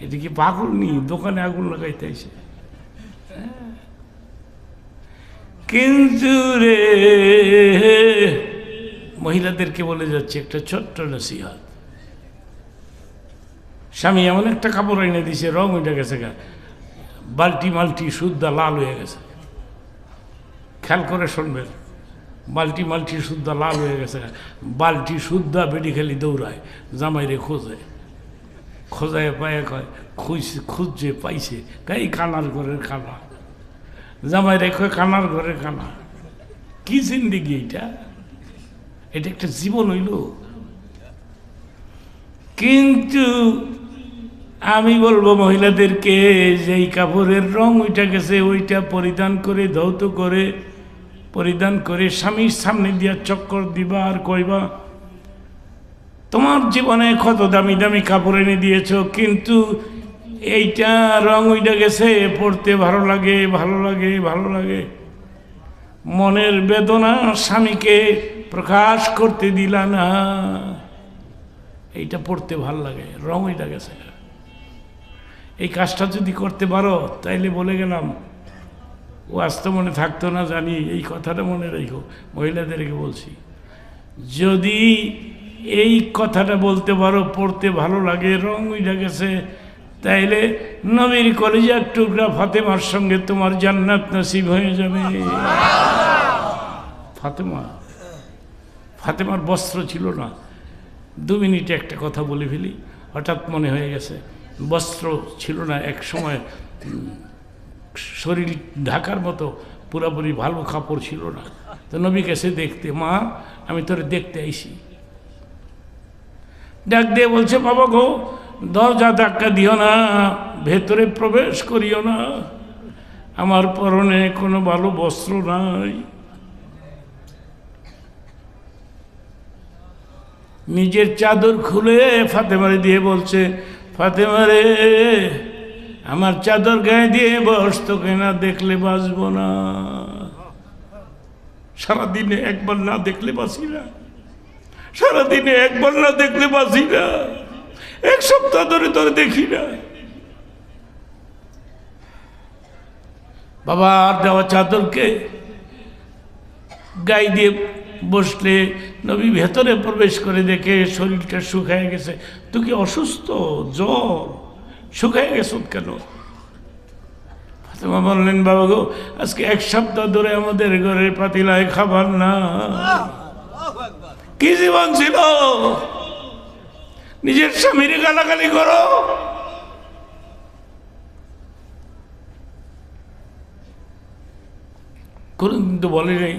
এটা কি পাগল নি, দোকানে আগুন লাগাইতে আসে। কিন্তু রে, মহিলাদেরকে বলে যাচ্ছে একটা ছোট্ট নসিহত। স্বামী এমন একটা কাপড় এনে দিছে, রং উঠে গেছে, বালটি মাল্টি শুদ্ধা লাল হয়ে গেছে। খেয়াল করে শুনবেন, বালতি মালটি শুদ্ধা লাল হয়ে গেছে, বালতি শুদ্ধা বেডি খালি দৌড়ায়, জামাইরে খোঁজে, খোঁজায় পায়ে কয় খুঁজছে পাইছে, কাই কানার ঘরের খানা, জামাইরে কয় কানার ঘরের খানা। কি জিন্দিগি এটা? এটা একটা জীবন হইল? কিন্তু আমি বলবো মহিলাদেরকে, যেই কাপড়ের রং ওইটা গেছে ওইটা পরিধান করে, ধৌত করে পরিধান করে স্বামীর সামনে দিয়া চক্কর দিবা আর কইবা তোমার জীবনে কত দামি দামি কাপড় এনে দিয়েছ, কিন্তু এইটা রং ওইটা গেছে, পড়তে ভালো লাগে, ভালো লাগে, ভালো লাগে। মনের বেদনা স্বামীকে প্রকাশ করতে দিলা না, এইটা পড়তে ভালো লাগে, রং ওইটা গেছে। এই কাজটা যদি করতে পারো তাইলে বলে গেলাম, ও আস্তে মনে থাকতো না জানি, এই কথাটা মনে রেখো, মহিলাদেরকে বলছি, যদি এই কথাটা বলতে পারো পড়তে ভালো লাগে, রং উইঠা গেছে, তাইলে নবীর কলিজার টুকরা ফাতেমার সঙ্গে তোমার জান্নাত নসিব হয়ে যাবে। ফাতেমার বস্ত্র ছিল না। 2 মিনিটে একটা কথা বলে ফেলি, হঠাৎ মনে হয়ে গেছে। বস্ত্র ছিল না এক সময়, শরীর ঢাকার মতো পুরাপুরি ভালো কাপড় ছিল না। তো নবী কাছে দেখতে, মা আমি তোরে দেখতে আইছি। ডাক দিয়ে বলছে, বাবা গো, দরজা ধাক্কা দিও না, ভেতরে প্রবেশ করিও না, আমার পরনে কোনো ভালো বস্ত্র নাই। নিজের চাদর খুলে ফাতেমারে দিয়ে বলছে, ফাতেমারে আমার চাদর গায়ে দিয়ে বস, তোকে না দেখলে বাঁচবো না। সারাদিনে একবার না দেখলে বাঁচি না, সারাদিনে একবার না দেখলে বাঁচি না, 1 সপ্তাহ ধরে তোরে দেখি না। বাবা আর দেওয়া চাদরকে গায়ে দিয়ে বসলে নবী ভেতরে প্রবেশ করে দেখে শরীরটা শুকায় গেছে। তুই কি অসুস্থ, জ্বর, শুকায় গেছ কেন? ফাতেমা বললেন, বাবা গো, আজকে 1 সপ্তাহ ধরে আমাদের ঘরের পাতিলায় খাবার না। কি জীবন ছিল? নিজের স্বামীরে গালাগালি করো, কোনদিন তো বলে নেই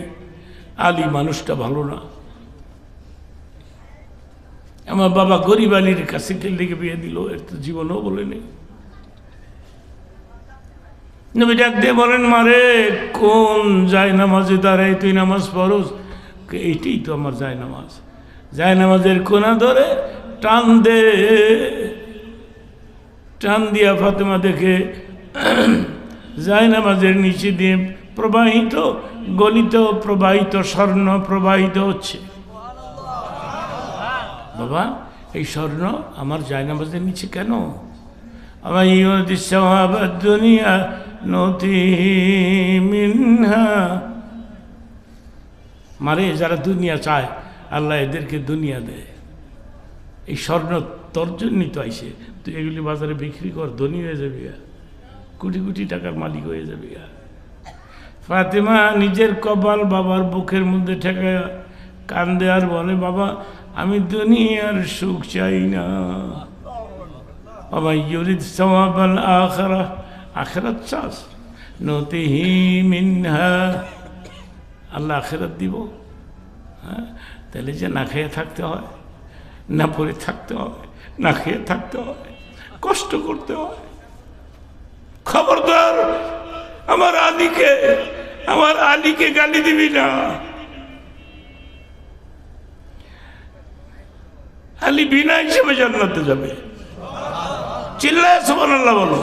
আলী মানুষটা ভালো না। আমার বাবা গরিব আলীর কাছে ঠেলে বিয়ে দিল, এর তো জীবনও বলে নেই। নবী ডাক দিয়ে বলেন, মারে কোন যায় নামাজে দাঁড়াই তুই নামাজ পড়স? এইটাই তো আমার যায় নামাজ। যায় নামাজের কোনা ধরে টান দে। টান দিয়া ফাতেমা দেখে যায় নামাজের নিচে দিয়ে প্রবাহিত গলিত প্রবাহিত স্বর্ণ প্রবাহিত হচ্ছে। বাবা, এই স্বর্ণ আমার যায় নামাজের নিচে কেন? আমার দুনিয়া নতি মিনহা, মারে যারা দুনিয়া চায় আল্লাহ এদেরকে দুনিয়া দেয়। এই স্বর্ণ তোর জন্যই তো আইসে, তুই এগুলি বাজারে বিক্রি কর, ধনী হয়ে যাবি, কোটি কোটি টাকার মালিক হয়ে যাবি। ফাতেমা নিজের কপাল বাবার বুকের মধ্যে ঠেকায় কান্দে আর বলে, বাবা আমি দুনিয়ার সুখ চাই না। বাবা ইউরিদ সওয়াবাল আখিরাহ, আখিরাত চাস, নতিহি মিনহা, আল্লাহ আখিরাত দিব। হ্যাঁ, তাহলে যে না খেয়ে থাকতে হয়, না পরে থাকতে হয়, না খেয়ে থাকতে হয়, কষ্ট করতে হয়। খবরদার আমার আলীকে গালি দিবি না। আলী বিনা হিসেবে জান্নাতে যাবে। চিল্লায় সুবহানাল্লাহ বলো।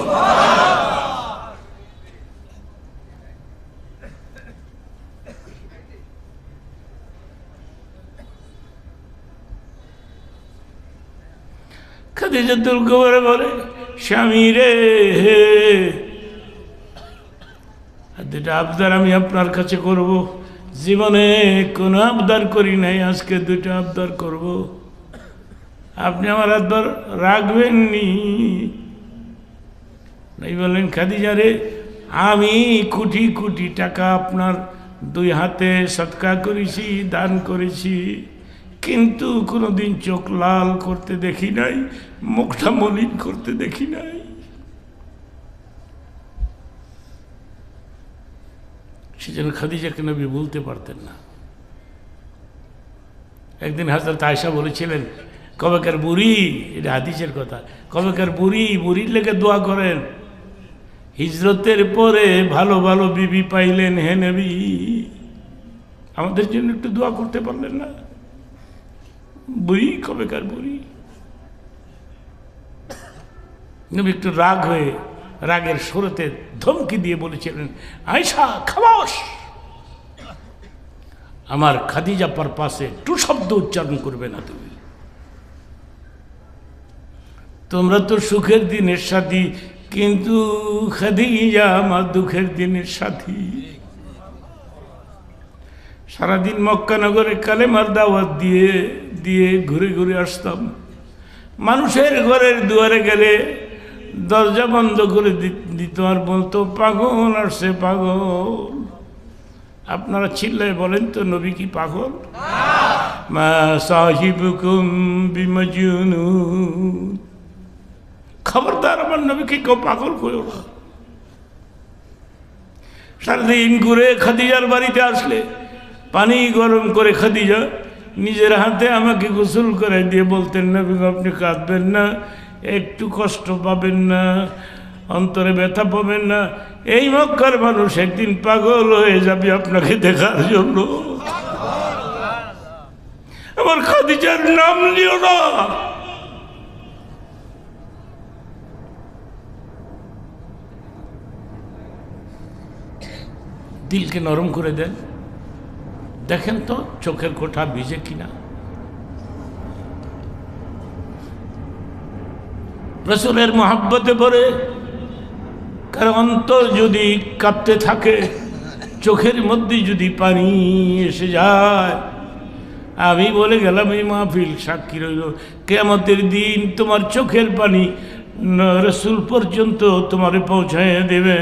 খাদিজাতুল কুবরা বলে, স্বামী রে, দুটা আবদার আমি আপনার কাছে করব। জীবনে কোনো আবদার করি নাই, আজকে 2টা আবদার করব। আপনি আমার আবদার রাখবেননি? নাই বললেন, খাদিজা রে, আমি কোটি কোটি টাকা আপনার দুই হাতে সদকা করেছি, দান করেছি, কিন্তু কোনোদিন চোখ লাল করতে দেখি নাই, মুখটা মলিন করতে দেখি নাই। সেজন্য খাদিজাকে নবী বলতে পারতেন না। একদিন হযরত আয়েশা বলেছিলেন, কবেকার বুড়ি, এটা হাদিসের কথা, কবেকার বুড়ির লেগে দোয়া করেন, হিজরতের পরে ভালো ভালো বিবি পাইলেন হে নবী, আমাদের জন্য একটু দোয়া করতে পারলেন না? বুড়ি, কবেকার বুড়ি। নবী একটু রাগ হয়ে রাগের সুরতে ধমকি দিয়ে বলেছিলেন, আয়েশা খামোশ, আমার খাদিজা পার পাশে টু শব্দ উচ্চারণ করবে না তুমি। তোমরা তো সুখের দিনের সাথী, কিন্তু খাদিজা আমার দুঃখের দিনের সাথী। সারাদিন মক্কা নগরে কালেমার দাওয়াত দিয়ে দিয়ে ঘুরে ঘুরে আসতাম। মানুষের ঘরের দুয়ারে গেলে দরজা বন্ধ করে দিত আর বলতো, পাগল আসছে পাগল। আপনারা চিল্লায় বলেন তো, নবী কি পাগল? মা সাহিবুকুম বিমাজনুন। খবরদার, আমার নবীকে কেউ পাগল করো না। সারাদিন ঘুরে খাদিজার বাড়িতে আসলে পানি গরম করে খাদিজা নিজের হাতে আমাকে গোসল করে দিয়ে বলতেন, নবী আপনি কাঁদবেন না, একটু কষ্ট পাবেন না, অন্তরে ব্যথা পাবেন না, এই মক্কার মানুষ একদিন পাগল হয়ে যাবে আপনাকে দেখার জন্য। আমার খাদিজার নাম নিও না। দিলকে নরম করে দেন, দেখেন তো চোখের কোঠা ভিজে কিনা। রাসূলের মহব্বতে পড়ে কারণ অন্তর যদি কাঁপতে থাকে, চোখের মধ্যে যদি পানি এসে যায়, আমি বলে গেলাম এই মাহফিল সাক্ষী রইল, কিয়ামতের দিন তোমার চোখের পানি রাসূল পর্যন্ত তোমারে পৌঁছায় দেবে।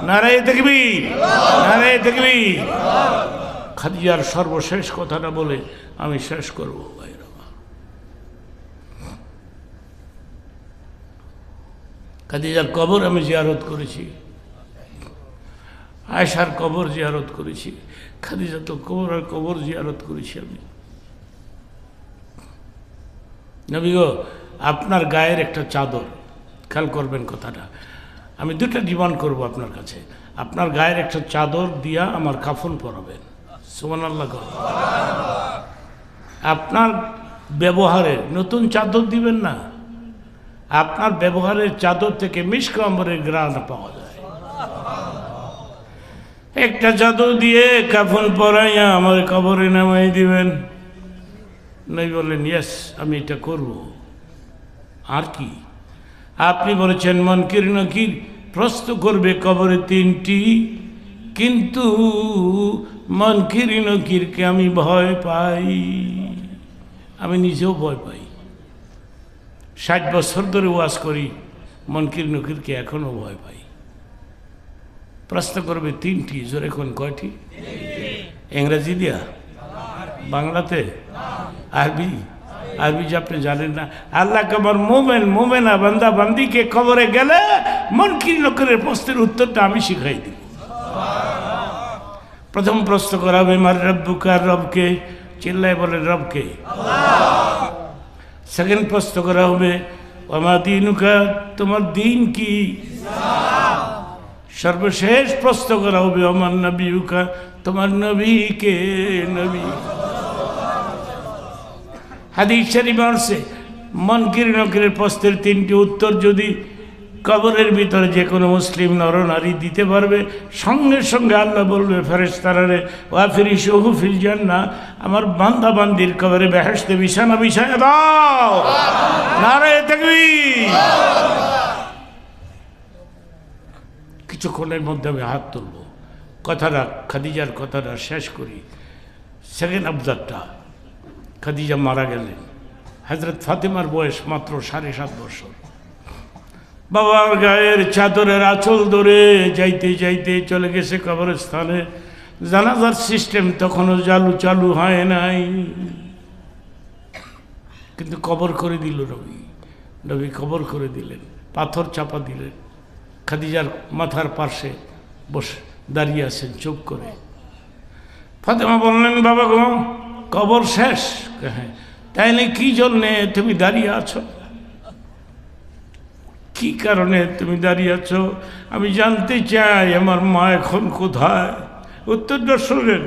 নারায়ে তাকবীর, নারায়ে তাকবীর। খাদিজার সর্বশেষ কথাটা বলে আমি শেষ করব। খাদিজার কবর আমি জিয়ারত করেছি, আয়েশার কবর জিয়ারত করেছি, খাদিজা তো কবর জিয়ারত করেছি আমি। নবী গো, আপনার গায়ের একটা চাদর, খেয়াল করবেন কথাটা, আমি দুটা ডিমান্ড করব আপনার কাছে। আপনার গায়ের একটা চাদর দিয়া আমার কাফন পরাবেন। সুবহানাল্লাহ। আপনার ব্যবহারে নতুন চাদর দিবেন না, আপনার ব্যবহারের চাদর থেকে মিশক আম্বরের ঘ্রাণ পাওয়া যায়। একটা চাদর দিয়ে কাফন পরাইয়া আমার কবরে নামাই দিবেন। নবী বললেন, ইয়েস, আমি এটা করব। আর কি? আপনি বলেছেন মুনকির নাকির প্রশ্ন করবে কবরে তিনটি, কিন্তু মুনকির নাকিরকে আমি ভয় পাই, আমি নিজেও ভয় পাই। 60 বছর ধরে ওয়াজ করি, মুনকির নাকিরকে এখনো ভয় পাই। প্রশ্ন করবে তিনটি, জোরে কোন কয়টি? ইংরেজি দিয়া, বাংলাতে, আরবি? আরবি যে আপনি জানেন না। আল্লাহ কবর মোমেনা বান্দা বান্দিকে কবরে গেলে মুনকির নাকিরের প্রশ্নের উত্তরটা আমি শিখাই দিব। প্রথম প্রশ্ন করা হবে, মার রব্বুকা, রবকে? চিল্লায় বলে রবকে। সেকেন্ড প্রশ্ন করা হবে, ওমা দীনুকা, তোমার দিন কি? সর্বশেষ প্রশ্ন করা হবে, ওমান নবিয়ুকা, তোমার নবী কে? নবী। হাদিস শরীফে আসছে, মুনকির নাকিরের প্রশ্নের তিনটি উত্তর যদি কবরের ভিতরে যে কোনো মুসলিম নরনারী দিতে পারবে, সঙ্গে সঙ্গে আল্লাহ বলবে ফেরেশতারা, ওয়াফিরিশুহু ফিল জান্নাহ, আমার বান্দা বান্দির কবরে বেহেশতে বিছানা বিছায়া দাও। নারায়ে তাকবীর। কিছুক্ষণের মধ্যে আমি হাত তুলব। কথাটা, খাদিজার কথাটা শেষ করি। সেকেন্ড আবদারটা, খাদিজা মারা গেলেন। হযরত ফাতেমার বয়স মাত্র 7.5 বছর। বাবার গায়ের চাদরের আঁচল ধরে যাইতে যাইতে চলে গেছে কবরস্থানে। জানাজার সিস্টেম তখনও চালু হয় নাই, কিন্তু কবর করে দিল নবী কবর করে দিলেন, পাথর চাপা দিলেন। খাদিজার মাথার পাশে বসে দাঁড়িয়ে আছেন চুপ করে। ফাতেমা বললেন, বাবা গো, কবর শেষ? হ্যাঁ। তাইলে কি জন্যে তুমি দাঁড়িয়ে আছো? কি কারণে তুমি দাঁড়িয়ে আছো? আমি জানতে চাই আমার মা এখন কোথায়। উত্তরটা শোনেন,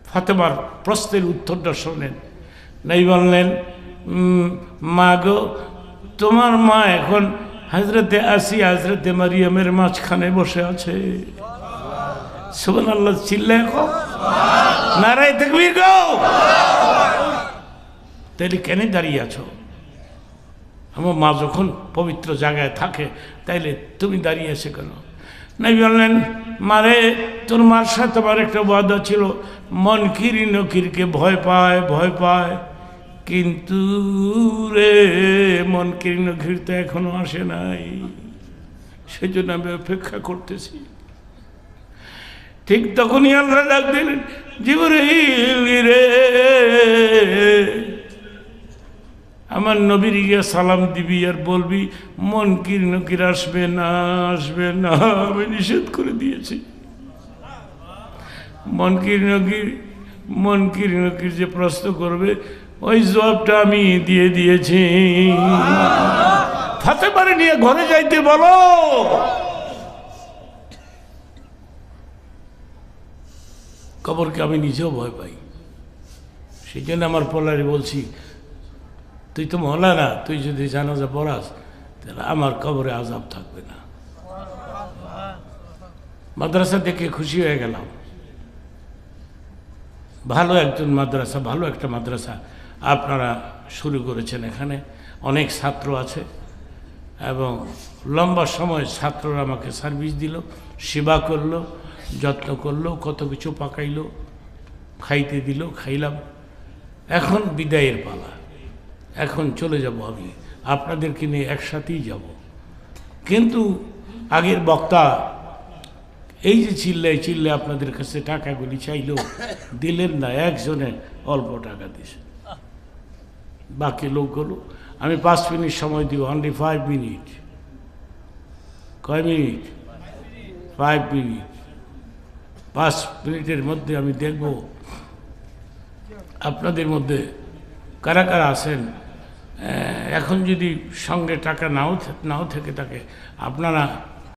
ফাতেমার প্রশ্নের উত্তরটা শোনেন। নাই বললেন, মা গো, তোমার মা এখন হজরতে আসিয়া হজরতে মারিয়ামের মাঝখানে বসে আছে। সুবহানাল্লাহ চিল্লায় কও, নারায়ে তাকবীর গো। তাইলে কেন দাঁড়িয়ে আছো? আমার মা যখন পবিত্র জায়গায় থাকে তাইলে তুমি দাঁড়িয়ে আছো কেন? নবী বললেন, মারে, তোর মার সাথে আমার একটা ওয়াদা ছিল, মুনকির নকিরকে ভয় পায়, কিন্তু রে মুনকির নকির তো এখনো আসে নাই, সেজন্য আমি অপেক্ষা করতেছি। ঠিক তখনই আল্লাহ ডাক দিলেন, জিবরাইল রে, আমার নবীর গিয়ে সালাম দিবি আর বলবি মুনকির নকির আসবে না, আমি নিষেধ করে দিয়েছি। মুনকির নকির যে প্রশ্ন করবে ওই জবাবটা আমি দিয়ে দিয়েছি। ফাতেমারে নিয়ে ঘরে যাইতে বলো। কবরকে আমি নিজেও ভয় পাই, সেই জন্য আমার পোলারে বলছি, তুই তো মওলানা, তুই যদি জানাজা পড়াস তাহলে আমার কবরে আযাব থাকবে না। মাদ্রাসা দেখে খুশি হয়ে গেলাম। ভালো একটা মাদ্রাসা আপনারা শুরু করেছেন। এখানে অনেক ছাত্র আছে এবং লম্বা সময় ছাত্ররা আমাকে সার্ভিস দিল, সেবা করলো, যত্ন করলো, কত কিছু পাকাইলো, খাইতে দিল, খাইলাম। এখন বিদায়ের পালা, এখন চলে যাব আমি, আপনাদেরকে নিয়ে একসাথেই যাব। কিন্তু আগের বক্তা এই যে চিল্লে আপনাদের কাছে টাকাগুলি চাইলো, দিলেন না। একজনে অল্প টাকা দিয়েছে, বাকি লোকগুলো আমি 5 মিনিট সময় দিব, অনলি 5 মিনিট। কয় মিনিট? 5 মিনিট। 5 মিনিটের মধ্যে আমি দেখব আপনাদের মধ্যে কারা কারা আছেন। এখন যদি সঙ্গে টাকা নাও থেকে থাকে, আপনারা